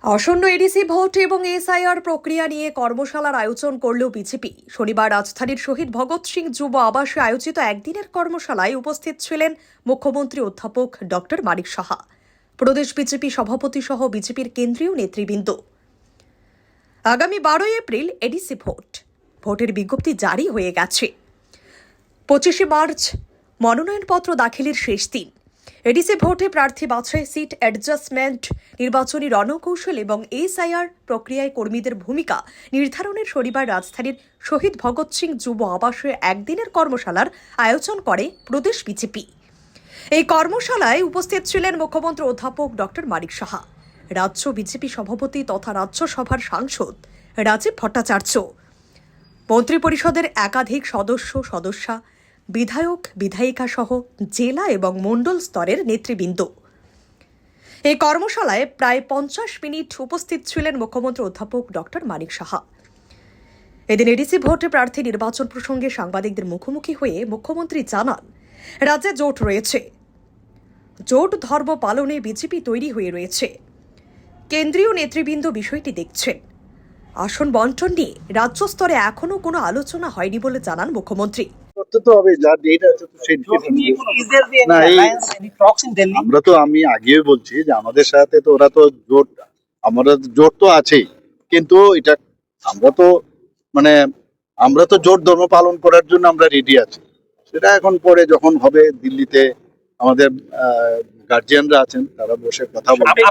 আসন্ন ADC vote এবং SIR প্রক্রিয়া নিয়ে কর্মশালার আয়োজন করল বিজেপি। শনিবার রাজধানীর শহীদ ভগৎ সিং যুব আবাসে আয়োজিত একদিনের কর্মশালায় উপস্থিত ছিলেন মুখ্যমন্ত্রী অধ্যাপক ডক্টর মানিক সাহা, প্রদেশ বিজেপি সভাপতি সহ বিজেপির কেন্দ্রীয় নেতৃবৃন্দ। আগামী 12 এপ্রিল এডিসি ভোটের বিজ্ঞপ্তি জারি হয়ে গেছে। 25 মার্চ মনোনয়নপত্র দাখিলের শেষ দিন। এডিসি ভোটে প্রার্থী বাছাই, সিট অ্যাডজাস্টমেন্ট, নির্বাচনী রণকৌশল এবং এসআইআর প্রক্রিয়ায় কর্মীদের ভূমিকা নির্ধারণের শনিবার রাজধানীর শহীদ ভগৎ সিং যুব আবাসে একদিনের কর্মশালার আয়োজন করে প্রদেশ বিজেপি। এই কর্মশালায় উপস্থিত ছিলেন মুখ্যমন্ত্রী অধ্যাপক ডক্টর মানিক সাহা, রাজ্য বিজেপি সভাপতি তথা রাজ্যসভার সাংসদ রাজীব ভট্টাচার্য, মন্ত্রিপরিষদের একাধিক সদস্যা, বিধায়ক বিধায়িকা সহ জেলা এবং মণ্ডল স্তরের নেতৃবৃন্দ। এই কর্মশালায় প্রায় 50 মিনিট উপস্থিত ছিলেন মুখ্যমন্ত্রী অধ্যাপক ডক্টর মানিক সাহা। এদিন এডিসি ভোটে প্রার্থী নির্বাচন প্রসঙ্গে সাংবাদিকদের মুখোমুখি হয়ে মুখ্যমন্ত্রী জানান, রাজ্যে জোট রয়েছে, জোট ধর্ম পালনে বিজেপি তৈরি হয়ে রয়েছে। কেন্দ্রীয় নেতৃবৃন্দ বিষয়টি দেখছেন। আসন বন্টন নিয়ে রাজ্য স্তরে এখনো কোনো আলোচনা হয়নি বলে জানান মুখ্যমন্ত্রী। আমরা তো আমি আগেও বলছি যে আমাদের সাথে তো ওরা তো জোট, আমরা জোট তো আছেই, কিন্তু এটা আমরা তো জোট ধর্ম পালন করার জন্য আমরা রেডি আছি। সেটা এখন পরে যখন হবে, দিল্লিতে আমাদের গার্জিয়ানরা আছেন, তারা বসে কথা বলবেন।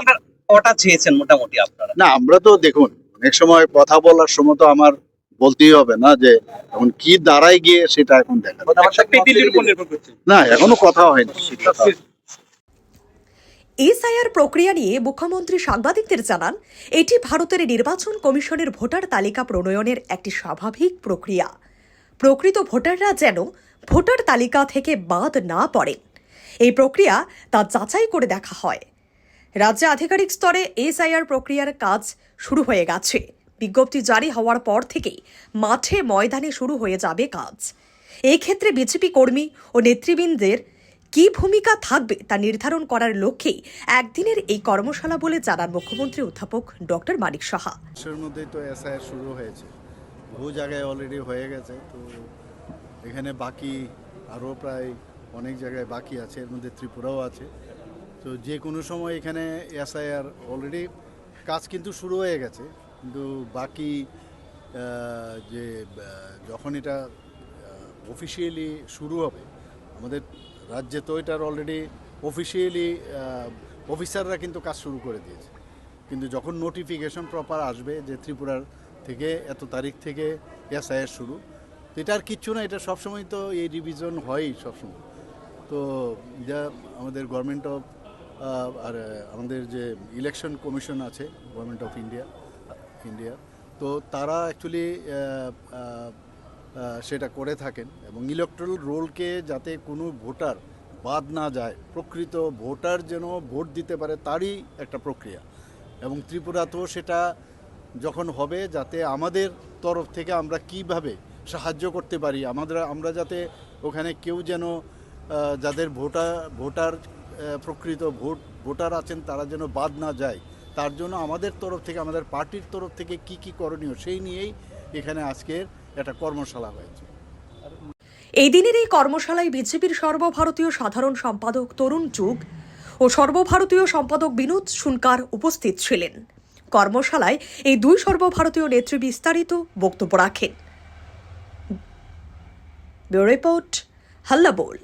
কটা চেয়েছেন মোটামুটি আপনারা? না, আমরা তো দেখুন, অনেক সময় কথা বলার সময় তো আমার বলতেই হবে না যে এখন কি দাঁড়ায় গিয়ে সেটা এখন দেখা না, এখনো কথা হয়নি। এসআইআর প্রক্রিয়া নিয়ে মুখ্যমন্ত্রী সাংবাদিকদের জানান, এটি ভারতের নির্বাচন কমিশনের ভোটার তালিকা প্রণয়নের একটি স্বাভাবিক প্রক্রিয়া। প্রকৃত ভোটাররা যেন ভোটার তালিকা থেকে বাদ না পড়েন, এই প্রক্রিয়া তা যাচাই করে দেখা হয়। রাজ্যে আধিকারিক স্তরে এসআইআর প্রক্রিয়ার কাজ শুরু হয়ে গেছে। বিজ্ঞপ্তি জারি হওয়ার পর থেকেই মাঠে ময়দানে শুরু হয়ে যাবে কাজ। এই ক্ষেত্রে বিজেপি কর্মী ও নেতৃবৃন্দের কি ভূমিকা থাকবে তা নির্ধারণ করার লক্ষ্যেই একদিনের এই কর্মশালা বলে জানান মুখ্যমন্ত্রী অধ্যাপক ডক্টর মানিক সাহা। এর মধ্যেই তো এসআইআর শুরু হয়েছে, বহু জায়গায় অলরেডি হয়ে গেছে, তো এখানে বাকি আরও প্রায় অনেক জায়গায় বাকি আছে, এর মধ্যে ত্রিপুরাও আছে। তো যে কোনো সময় এখানে এসআইআর অলরেডি কাজ কিন্তু শুরু হয়ে গেছে, কিন্তু বাকি যে যখন এটা অফিসিয়ালি শুরু হবে, আমাদের রাজ্যে তো এটার অলরেডি অফিসিয়ালি অফিসাররা কিন্তু কাজ শুরু করে দিয়েছে, কিন্তু যখন নোটিফিকেশন প্রপার আসবে যে ত্রিপুরার থেকে এত তারিখ থেকে এসআইআর শুরু, তো এটা আর কিচ্ছু না, এটা সবসময় তো এই রিভিশন হয়ই সবসময়। তো যা আমাদের গভর্নমেন্ট অফ আর আমাদের যে ইলেকশন কমিশন আছে গভর্নমেন্ট অফ ইন্ডিয়া, তো তারা অ্যাকচুয়ালি সেটা করে থাকেন, এবং ইলেকট্রাল রোলকে যাতে কোনো ভোটার বাদ না যায়, প্রকৃত ভোটার যেন ভোট দিতে পারে, তারই একটা প্রক্রিয়া। এবং ত্রিপুরাতেও সেটা যখন হবে, যাতে আমাদের তরফ থেকে আমরা কিভাবে সাহায্য করতে পারি, আমরা যাতে ওখানে কেউ যেন যাদের ভোটার প্রকৃত ভোটার আছেন তারা যেন বাদ না যায়, তার জন্য আমাদের তরফ থেকে, আমাদের পার্টির তরফ থেকে কি করণীয় সেই নিয়েই এখানে আজকের একটা কর্মশালা হয়েছে। এই দিনের এই কর্মশালায় বিজেপির সর্বভারতীয় সাধারণ সম্পাদক তরুণ যুগ ও সর্বভারতীয় সম্পাদক বিনোদ সুনকার উপস্থিত ছিলেন। কর্মশালায় এই দুই সর্বভারতীয় নেত্রী বিস্তারিত বক্তব্য রাখেন। ব্যুরো রিপোর্ট, হাল্লা বোল।